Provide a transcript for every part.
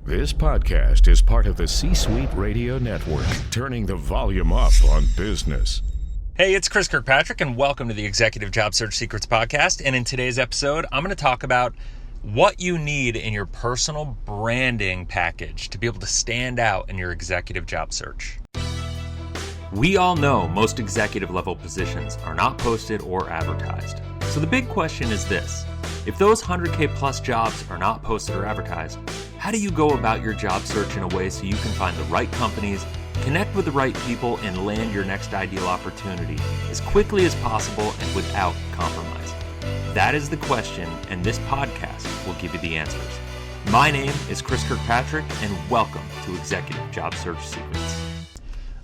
This podcast is part of the C-Suite Radio Network, turning the volume up on business. Hey, it's Chris Kirkpatrick, and welcome to the Executive Job Search Secrets Podcast. And in today's episode, I'm going to talk about what you need in your personal branding package to be able to stand out in your executive job search. We all know most executive level positions are not posted or advertised. So the big question is this: if those 100K plus jobs are not posted or advertised, how do you go about your job search in a way so you can find the right companies, connect with the right people, and land your next ideal opportunity as quickly as possible and without compromise? That is the question, and this podcast will give you the answers. My name is Chris Kirkpatrick, and welcome to Executive Job Search Secrets.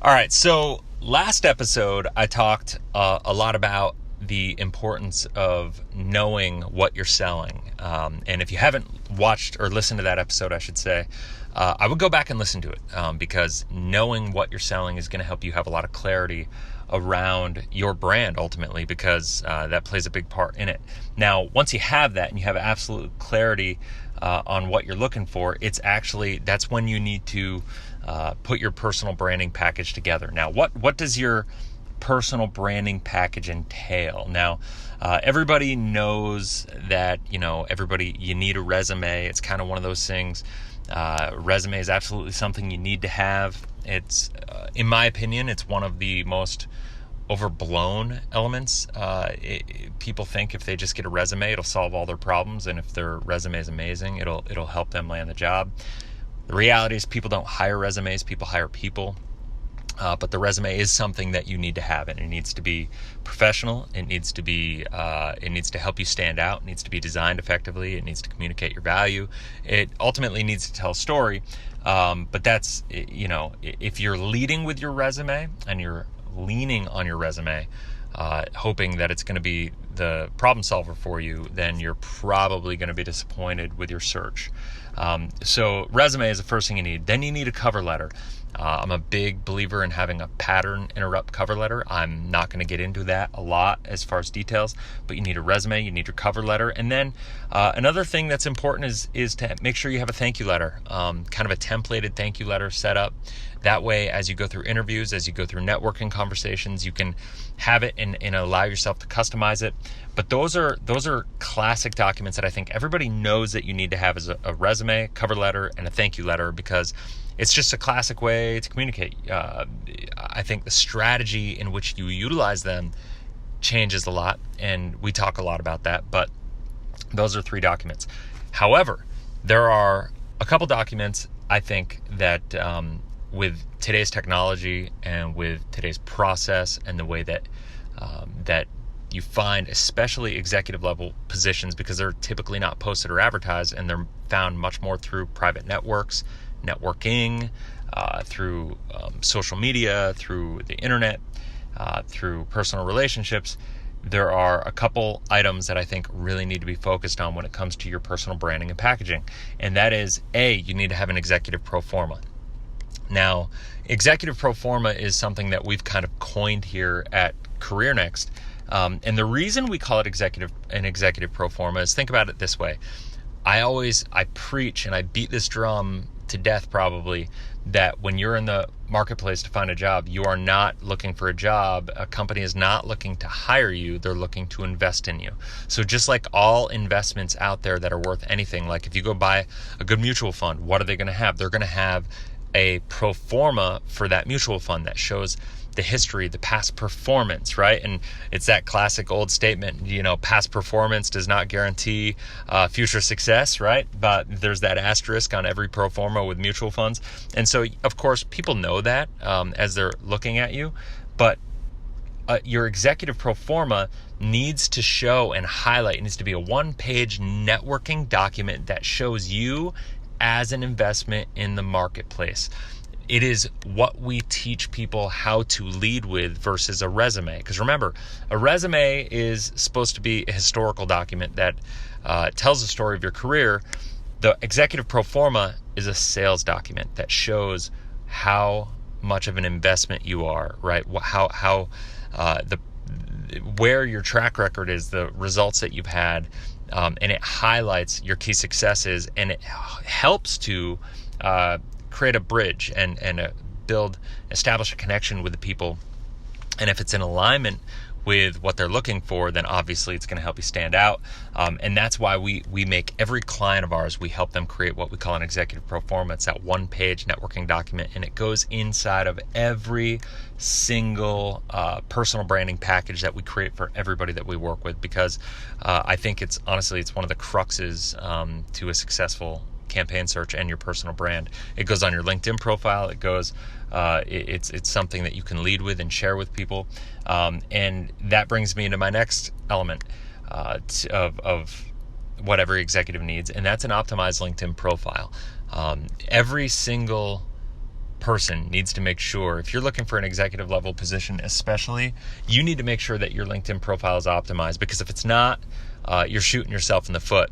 All right, so last episode I talked a lot about the importance of knowing what you're selling. And if you haven't watched or listened to that episode, I should say, I would go back and listen to it because knowing what you're selling is going to help you have a lot of clarity around your brand ultimately, because that plays a big part in it. Now, once you have that and you have absolute clarity on what you're looking for, that's when you need to put your personal branding package together. Now, what does your personal branding package entail? Now, everybody knows that, you need a resume. It's kind of one of those things. Resume is absolutely something you need to have. It's, in my opinion, it's one of the most overblown elements. People think if they just get a resume, it'll solve all their problems. And if their resume is amazing, it'll help them land the job. The reality is people don't hire resumes, people hire people. But the resume is something that you need to have, and it needs to be professional. It needs to help you stand out. It needs to be designed effectively. It needs to communicate your value. It ultimately needs to tell a story. But that's, if you're leading with your resume and you're leaning on your resume, hoping that it's going to be the problem solver for you, then you're probably going to be disappointed with your search. So resume is the first thing you need. Then you need a cover letter. I'm a big believer in having a pattern interrupt cover letter. I'm not going to get into that a lot as far as details, but you need a resume, you need your cover letter. And then another thing that's important is to make sure you have a thank you letter, kind of a templated thank you letter set up. That way, as you go through interviews, as you go through networking conversations, you can have it and allow yourself to customize it. But those are classic documents that I think everybody knows that you need to have as a resume, cover letter, and a thank you letter, because it's just a classic way to communicate. I think the strategy in which you utilize them changes a lot, and we talk a lot about that, but those are 3 documents. However, there are a couple documents I think that with today's technology and with today's process and the way that you find, especially executive level positions, because they're typically not posted or advertised, and they're found much more through private networks, networking, through social media, through the internet, through personal relationships. There are a couple items that I think really need to be focused on when it comes to your personal branding and packaging. And that is, you need to have an executive Proforma. Now, executive Proforma is something that we've kind of coined here at CareerNext. And the reason we call it an executive Proforma is, think about it this way. I preach and I beat this drum to death probably, that when you're in the marketplace to find a job, you are not looking for a job. A company is not looking to hire you. They're looking to invest in you. So just like all investments out there that are worth anything, like if you go buy a good mutual fund, what are they going to have? They're going to have a pro forma for that mutual fund that shows the history, the past performance, right? And it's that classic old statement, past performance does not guarantee future success, right? But there's that asterisk on every pro forma with mutual funds. And so, of course, people know that as they're looking at you, but your executive pro forma needs to show and highlight, it needs to be a 1-page networking document that shows you as an investment in the marketplace. It is what we teach people how to lead with versus a resume. Because remember, a resume is supposed to be a historical document that tells the story of your career. The executive pro forma is a sales document that shows how much of an investment you are, right? Where your track record is, the results that you've had, and it highlights your key successes, and it helps to create a bridge and establish a connection with the people. And if it's in alignment with what they're looking for, then obviously it's going to help you stand out. And that's why we make every client of ours, we help them create what we call an executive Proforma. It's that one-page networking document, and it goes inside of every single personal branding package that we create for everybody that we work with, because I think it's one of the cruxes to a successful campaign search and your personal brand. It goes on your LinkedIn profile. It goes, it's something that you can lead with and share with people. And that brings me into my next element of what every executive needs, and that's an optimized LinkedIn profile. Every single person needs to make sure, if you're looking for an executive level position especially, you need to make sure that your LinkedIn profile is optimized, because if it's not, you're shooting yourself in the foot.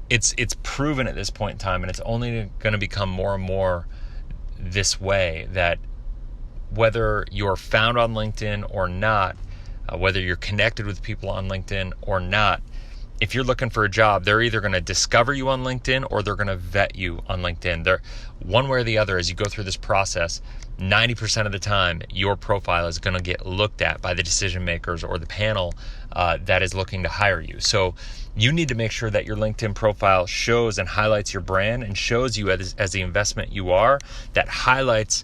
It's proven at this point in time, and it's only going to become more and more this way, that whether you're found on LinkedIn or not, whether you're connected with people on LinkedIn or not, if you're looking for a job, they're either going to discover you on LinkedIn or they're going to vet you on LinkedIn. They're one way or the other. As you go through this process, 90% of the time, your profile is going to get looked at by the decision makers or the panel that is looking to hire you. So you need to make sure that your LinkedIn profile shows and highlights your brand and shows you as the investment you are, that highlights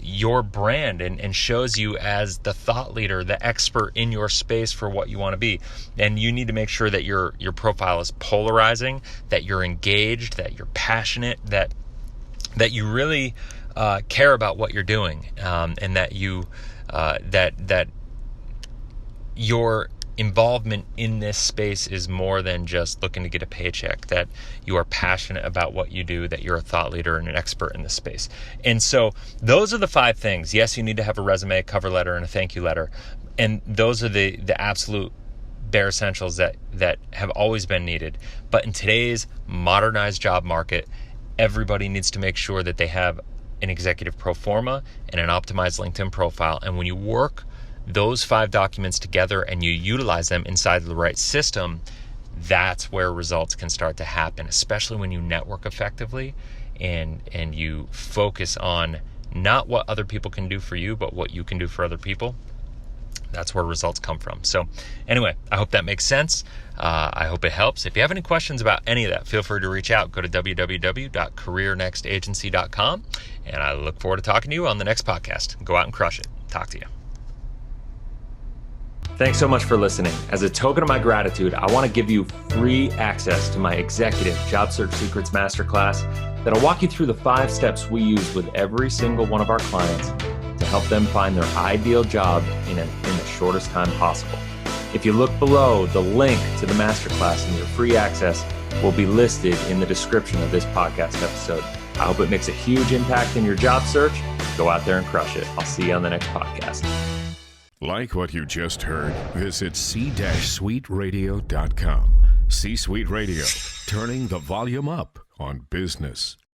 your brand and shows you as the thought leader, the expert in your space for what you want to be. And you need to make sure that your profile is polarizing, that you're engaged, that you're passionate, that you really care about what you're doing, and that you that your involvement in this space is more than just looking to get a paycheck, that you are passionate about what you do, that you're a thought leader and an expert in this space. And so those are the 5 things. Yes, you need to have a resume, a cover letter, and a thank you letter. And those are the absolute bare essentials that have always been needed. But in today's modernized job market, everybody needs to make sure that they have an executive Proforma and an optimized LinkedIn profile. And when you work those 5 documents together and you utilize them inside the right system, that's where results can start to happen, especially when you network effectively and you focus on not what other people can do for you, but what you can do for other people. That's where results come from. So anyway, I hope that makes sense. I hope it helps. If you have any questions about any of that, feel free to reach out. Go to www.careernextagency.com, and I look forward to talking to you on the next podcast. Go out and crush it. Talk to you. Thanks so much for listening. As a token of my gratitude, I want to give you free access to my Executive Job Search Secrets Masterclass that'll walk you through the 5 steps we use with every single one of our clients to help them find their ideal job in the shortest time possible. If you look below, the link to the masterclass and your free access will be listed in the description of this podcast episode. I hope it makes a huge impact in your job search. Go out there and crush it. I'll see you on the next podcast. Like what you just heard? Visit c-suiteradio.com. C-Suite Radio, turning the volume up on business.